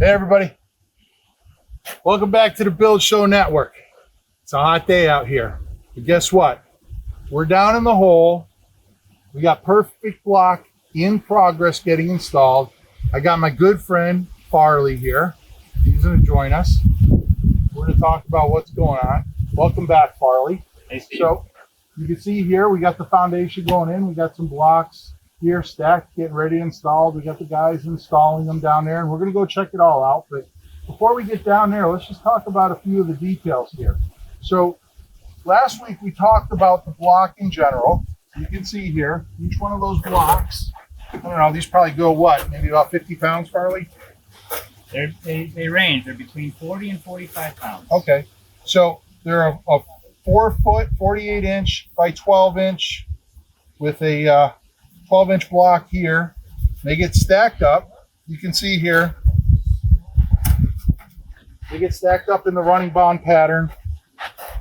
Hey everybody, welcome back to the Build Show Network. It's a hot day out here, but guess what? We're down in the hole. We got Perfect Block in progress getting installed. I got my good friend Farley here. He's going to join us. We're going to talk about what's going on. Welcome back, Farley. Hey, Steve. So you can see here we got the foundation going in. We got some blocks here stacked, getting ready to install. We got the guys installing them down there, and we're going to go check it all out. But before we get down there, let's just talk about a few of the details here. So last week we talked about the block in general. You can see here, each one of those blocks, I don't know, these probably go what, maybe about 50 pounds, Farley? They range. They're between 40 and 45 pounds. Okay, so they're a 4 foot, 48 inch by 12 inch with a 12 inch block here. They get stacked up. You can see here, they get stacked up in the running bond pattern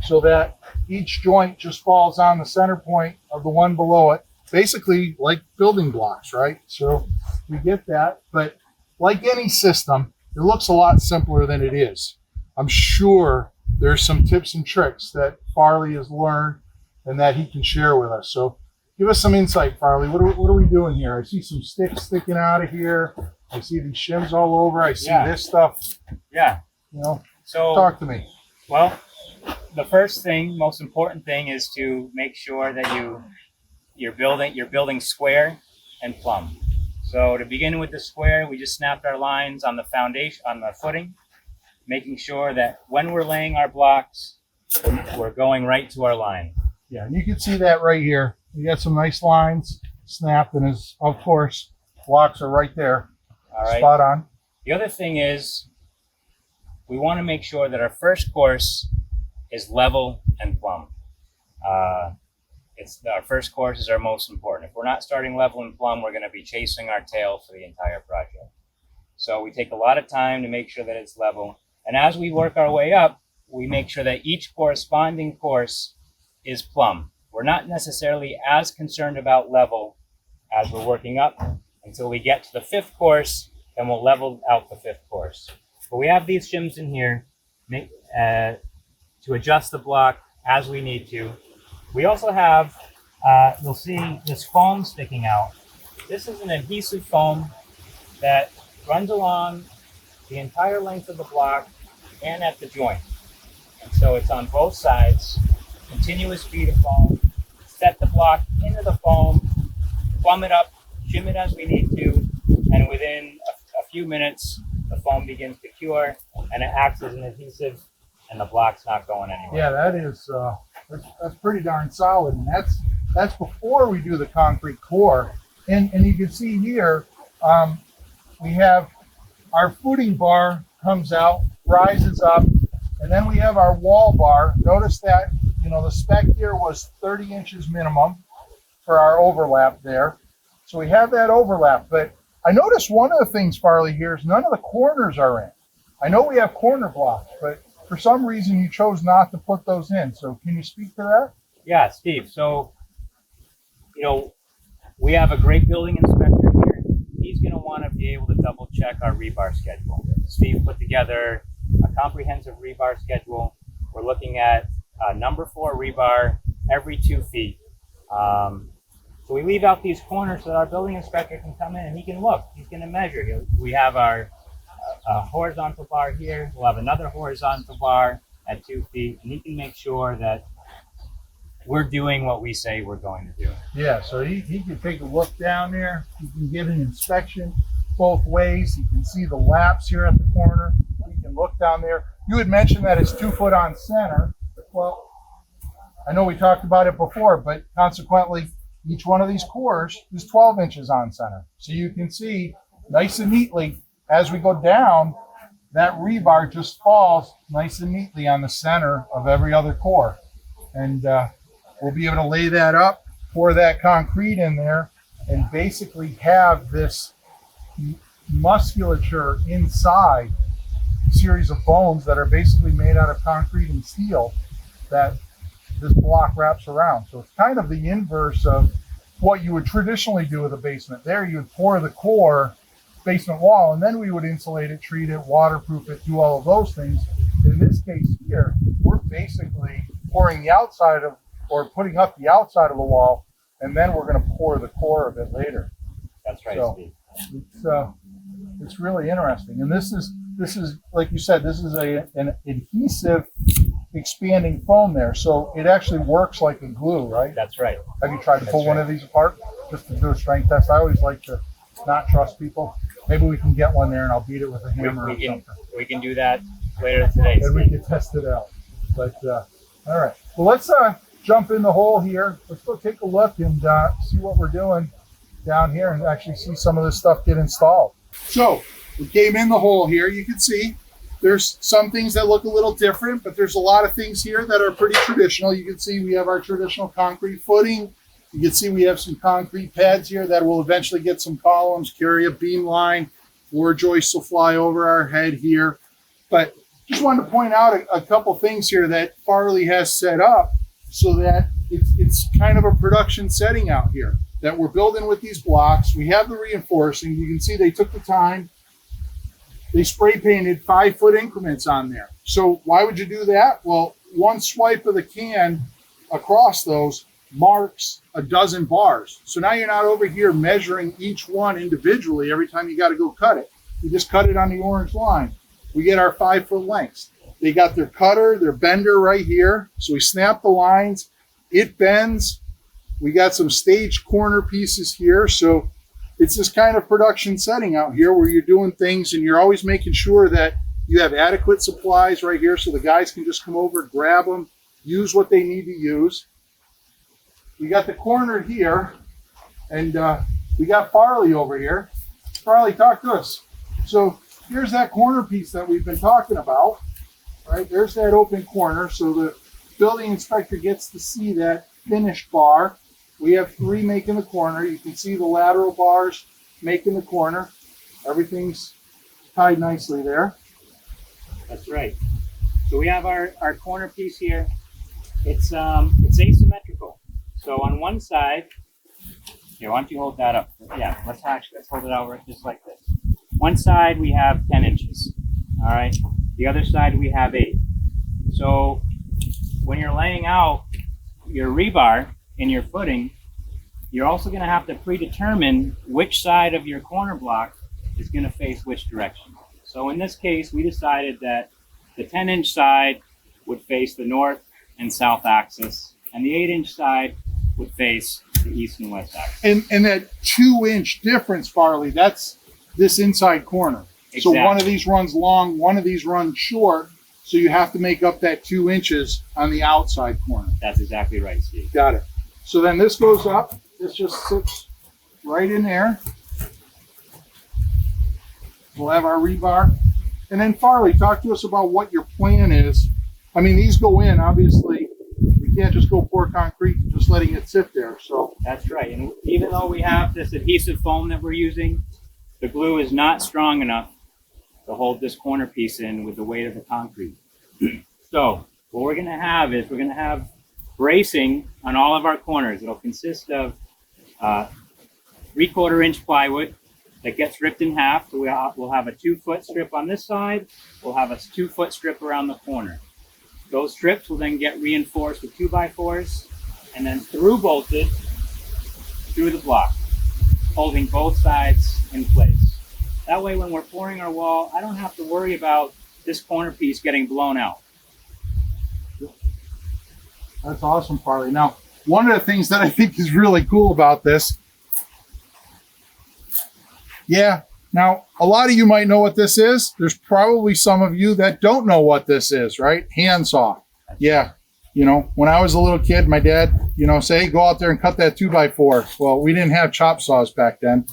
so that each joint just falls on the center point of the one below it, basically like building blocks, right? So we get that, but like any system, it looks a lot simpler than it is. I'm sure there's some tips and tricks that Farley has learned and that he can share with us. So give us some insight, Farley. What are we doing here? I see some sticks sticking out of here. I see these shims all over. I see this stuff. Yeah. You know, So talk to me. well, the first thing, most important thing, is to make sure that you're building square and plumb. So to begin with the square, we just snapped our lines on the foundation, on the footing, making sure that when we're laying our blocks, we're going right to our line. Yeah, and you can see that right here. We got some nice lines snapped, and as of course, blocks are right there. All right. Spot on. The other thing is we want to make sure that our first course is level and plumb. Our first course is our most important. If we're not starting level and plumb, we're going to be chasing our tail for the entire project. So we take a lot of time to make sure that it's level. And as we work our way up, we make sure that each corresponding course is plumb. We're not necessarily as concerned about level as we're working up until we get to the fifth course, and we'll level out the fifth course. But we have these shims in here to adjust the block as we need to. We also have, you'll see this foam sticking out. This is an adhesive foam that runs along the entire length of the block and at the joint. And so it's on both sides, continuous feed of foam. Set the block into the foam, plumb it up, shim it as we need to, and within a few minutes, the foam begins to cure, and it acts as an adhesive, and the block's not going anywhere. Yeah, that is that's pretty darn solid, and that's before we do the concrete core. And you can see here, we have our footing bar comes out, rises up, and then we have our wall bar. Notice that, you know, the spec here was 30 inches minimum for our overlap there. So we have that overlap, but I noticed one of the things, Farley, here is none of the corners are in. I know we have corner blocks, but for some reason you chose not to put those in. So can you speak to that? Yeah, Steve. So, you know, we have a great building inspector here. He's going to want to be able to double check our rebar schedule. Steve put together a comprehensive rebar schedule. We're looking at number 4 rebar every 2 feet. So we leave out these corners so that our building inspector can come in and he can look. He's going to measure. We have our horizontal bar here. We'll have another horizontal bar at 2 feet, and he can make sure that we're doing what we say we're going to do. Yeah, so he can take a look down there. He can get an inspection both ways. He can see the laps here at the corner. He can look down there. You had mentioned that it's 2 foot on center. Well, I know we talked about it before, but consequently, each one of these cores is 12 inches on center. So you can see nice and neatly as we go down, that rebar just falls nice and neatly on the center of every other core. And we'll be able to lay that up, pour that concrete in there, and basically have this musculature inside a series of bones that are basically made out of concrete and steel that this block wraps around. So it's kind of the inverse of what you would traditionally do with a basement. There you would pour the core basement wall, and then we would insulate it, treat it, waterproof it, do all of those things. In this case here, we're basically pouring the outside of, or putting up the outside of the wall, and then we're going to pour the core of it later. That's right, So, Steve. it's really interesting, and this is like you said, this is an adhesive expanding foam there, so it actually works like a glue, right? That's right. Have you tried to pull one of these apart just to do a strength test? I always like to not trust people. Maybe we can get one there and I'll beat it with a hammer or something. We can do that later today. And we can test it out. But all right, well, let's jump in the hole here. Let's go take a look and see what we're doing down here and actually see some of this stuff get installed. So we came in the hole here. You can see there's some things that look a little different, but there's a lot of things here that are pretty traditional. You can see we have our traditional concrete footing. You can see we have some concrete pads here that will eventually get some columns, carry a beam line. Floor joists will fly over our head here. But just wanted to point out a couple things here that Farley has set up so that it's kind of a production setting out here that we're building with these blocks. We have the reinforcing. You can see they took the time. They spray painted 5-foot increments on there. So why would you do that? Well, one swipe of the can across those marks a dozen bars. So now you're not over here measuring each one individually every time you got to go cut it. You just cut it on the orange line. We get our 5-foot lengths. They got their cutter, their bender right here. So we snap the lines. It bends. We got some staged corner pieces here. So it's this kind of production setting out here where you're doing things and you're always making sure that you have adequate supplies right here so the guys can just come over, grab them, use what they need to use. We got the corner here, and we got Farley over here. Farley, talk to us. So here's that corner piece that we've been talking about, right? There's that open corner, so the building inspector gets to see that finished bar. We have 3 making the corner. You can see the lateral bars making the corner. Everything's tied nicely there. That's right. So we have our corner piece here. It's asymmetrical. So on one side, here, why don't you hold that up? Yeah, let's hold it over just like this. One side we have 10 inches. All right. The other side we have 8. So when you're laying out your rebar in your footing, you're also going to have to predetermine which side of your corner block is going to face which direction. So in this case, we decided that the 10-inch side would face the north and south axis, and the 8-inch side would face the east and west axis. And that 2-inch difference, Farley, that's this inside corner. Exactly. So one of these runs long, one of these runs short. So you have to make up that 2 inches on the outside corner. That's exactly right, Steve. Got it. So then this goes up. This just sits right in there. We'll have our rebar. And then Farley, talk to us about what your plan is. I mean, these go in, obviously. We can't just go pour concrete and just letting it sit there. So that's right. And even though we have this adhesive foam that we're using, the glue is not strong enough to hold this corner piece in with the weight of the concrete. So what we're going to have is we're going to have bracing on all of our corners. It'll consist of 3/4 inch plywood that gets ripped in half. So we'll have a 2-foot strip on this side. We'll have a 2-foot strip around the corner. Those strips will then get reinforced with 2x4s and then through bolted through the block, holding both sides in place. That way, when we're pouring our wall, I don't have to worry about this corner piece getting blown out. that's awesome, Farley. Now, one of the things that I think is really cool about this, now a lot of you might know what this is. There's probably some of you that don't know what this is, right? Handsaw. Yeah. You know, when I was a little kid, my dad, say, hey, go out there and cut that 2x4. Well, we didn't have chop saws back then.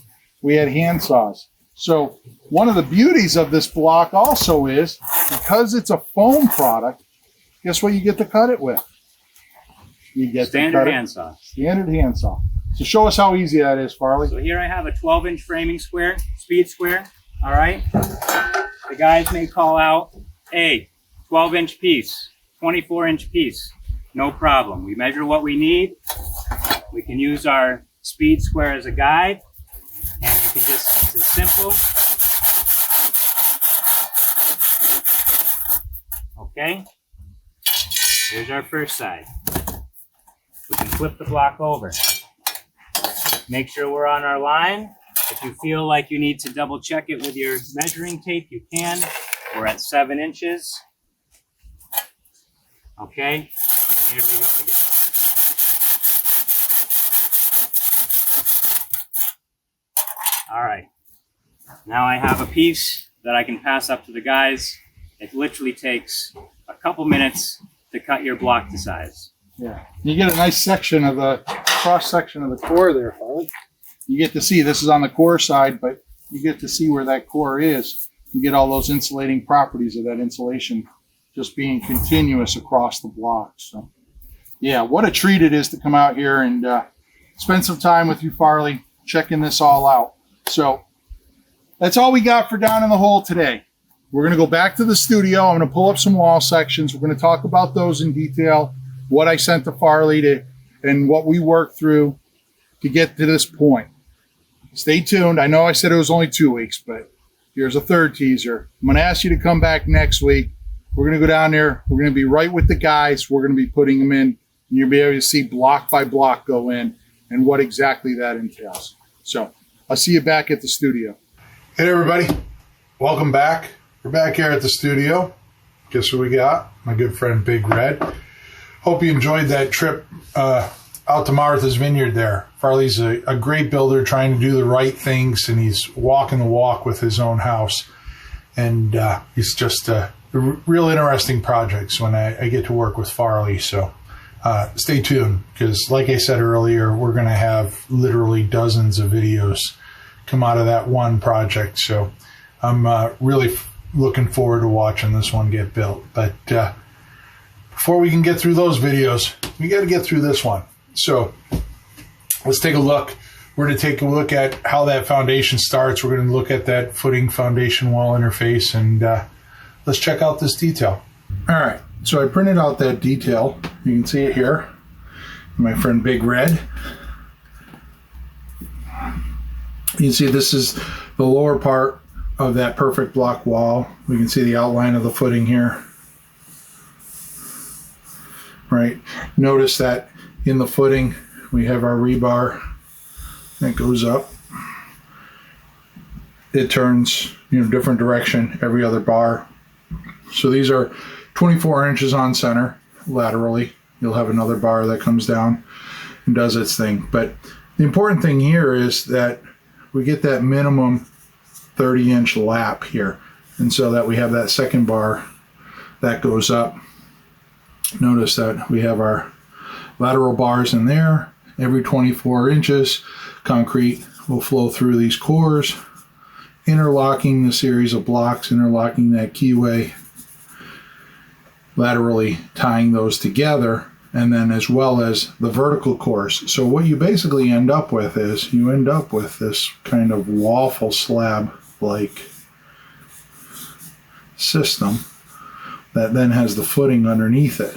We had hand saws. So one of the beauties of this block also is because it's a foam product, guess what you get to cut it with? You get standard handsaw. Standard handsaw. So show us how easy that is, Farley. So here I have a 12-inch framing square, speed square. All right. The guys may call out, hey, 12-inch piece, 24-inch piece. No problem. We measure what we need. We can use our speed square as a guide, and You can just, it's simple. Okay, here's our first side. We can flip the block over. Make sure we're on our line. If you feel like you need to double check it with your measuring tape, you can. We're at 7 inches. Okay, and here we go again. All right, now I have a piece that I can pass up to the guys. It literally takes a couple minutes to cut your block to size. Yeah, you get a nice section of the cross section of the core there, Harley. You get to see, this is on the core side, but you get to see where that core is. You get all those insulating properties of that insulation just being continuous across the block. So yeah, what a treat it is to come out here and spend some time with you, Farley, checking this all out. So that's all we got for Down in the Hole today. We're going to go back to the studio. I'm going to pull up some wall sections. We're going to talk about those in detail, what I sent to Farley to, and what we worked through to get to this point. Stay tuned. I know I said it was only 2 weeks, but here's a third teaser. I'm going to ask you to come back next week. We're going to go down there. We're going to be right with the guys. We're going to be putting them in, and you'll be able to see block by block go in and what exactly that entails. So I'll see you back at the studio. Hey everybody, welcome back. We're back here at the studio. Guess what we got? My good friend Big Red. Hope you enjoyed that trip out to Martha's Vineyard there. Farley's a great builder trying to do the right things, and he's walking the walk with his own house. And he's just a real interesting projects when I get to work with Farley. So stay tuned, because like I said earlier, we're going to have literally dozens of videos come out of that one project. So I'm really looking forward to watching this one get built. But before we can get through those videos, we got to get through this one. So let's take a look. We're going to take a look at how that foundation starts. We're going to look at that footing foundation wall interface, and let's check out this detail. All right, so I printed out that detail. You can see it here. My friend Big Red. You can see this is the lower part of that perfect block wall. We can see the outline of the footing here. Right. Notice that in the footing we have our rebar that goes up. It turns, different direction every other bar. So these are 24 inches on center laterally. You'll have another bar that comes down and does its thing. But the important thing here is that we get that minimum 30-inch lap here. And so that we have that second bar that goes up. Notice that we have our lateral bars in there. Every 24 inches, concrete will flow through these cores, interlocking the series of blocks, interlocking that keyway, laterally tying those together, and then as well as the vertical cores. So what you basically end up with is you end up with this kind of waffle slab-like system that then has the footing underneath it,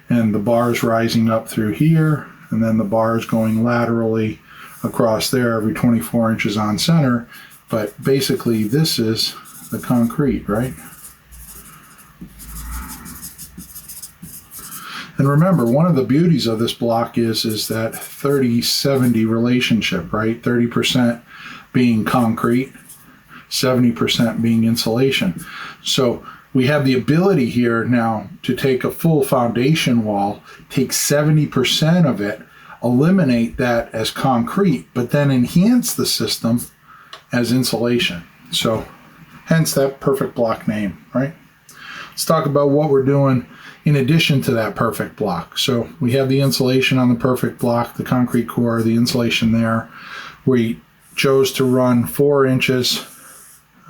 and the bars rising up through here, and then the bars going laterally across there every 24 inches on center. But basically this is the concrete, right? And remember, one of the beauties of this block is that 30-70 relationship, right? 30% being concrete, 70% being insulation. So we have the ability here now to take a full foundation wall, take 70% of it, eliminate that as concrete, but then enhance the system as insulation. So hence that perfect block name, right? Let's talk about what we're doing in addition to that perfect block. So we have the insulation on the perfect block, the concrete core, the insulation there. We chose to run 4 inches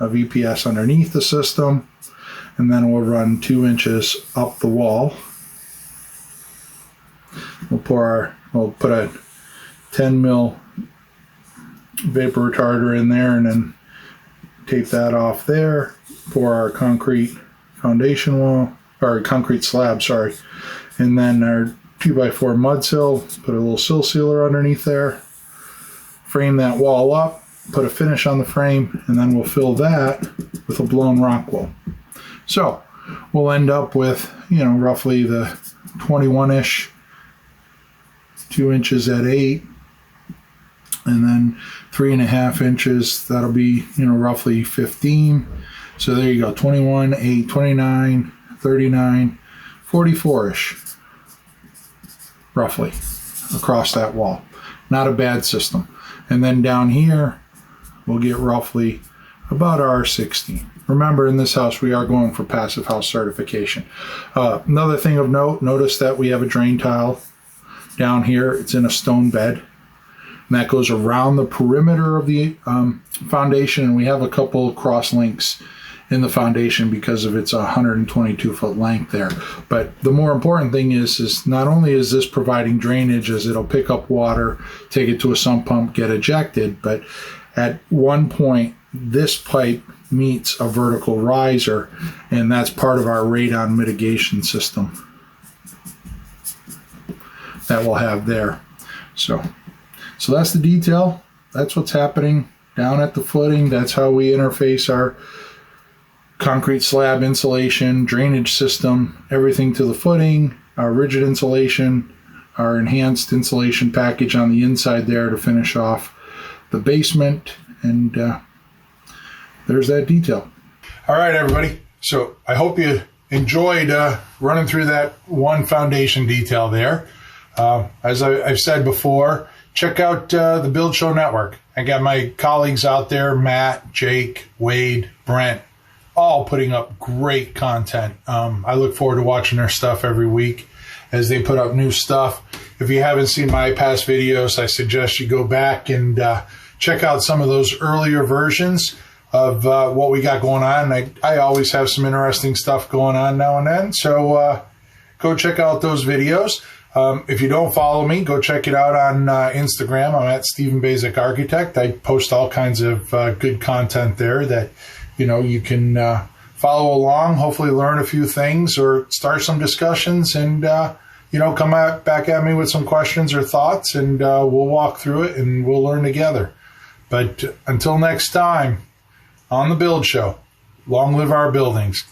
of EPS underneath the system, and then we'll run 2 inches up the wall. We'll put a 10 mil vapor retarder in there, and then tape that off there. Pour our concrete foundation wall, or concrete slab, sorry. And then our 2x4 mud sill, put a little sill sealer underneath there. Frame that wall up, put a finish on the frame, and then we'll fill that with a blown rock wool. So we'll end up with, roughly the 21-ish, 2 inches at 8, and then 3.5 inches. That'll be, roughly 15. So there you go, 21, 8, 29, 39, 44-ish, roughly, across that wall. Not a bad system. And then down here, we'll get roughly about R16. Remember, in this house, we are going for Passive House certification. Another thing of note, notice that we have a drain tile down here. It's in a stone bed. And that goes around the perimeter of the foundation. And we have a couple cross links in the foundation because of its 122-foot length there. But the more important thing is not only is this providing drainage, as it'll pick up water, take it to a sump pump, get ejected, but at one point, this pipe meets a vertical riser, and that's part of our radon mitigation system that we'll have there. So that's the detail. That's what's happening down at the footing. That's how we interface our concrete slab insulation, drainage system, everything to the footing, our rigid insulation, our enhanced insulation package on the inside there to finish off the basement, and there's that detail. All right, everybody. So I hope you enjoyed running through that one foundation detail there. As I've said before, check out the Build Show Network. I got my colleagues out there, Matt, Jake, Wade, Brent, all putting up great content. I look forward to watching their stuff every week as they put up new stuff. If you haven't seen my past videos, I suggest you go back and check out some of those earlier versions of what we got going on. I always have some interesting stuff going on now and then, so go check out those videos. If you don't follow me, go check it out on Instagram. I'm at Stephen Basic Architect. I post all kinds of good content there that you can follow along, hopefully learn a few things or start some discussions, and come back at me with some questions or thoughts, and we'll walk through it and we'll learn together. But until next time, on the Build Show, long live our buildings.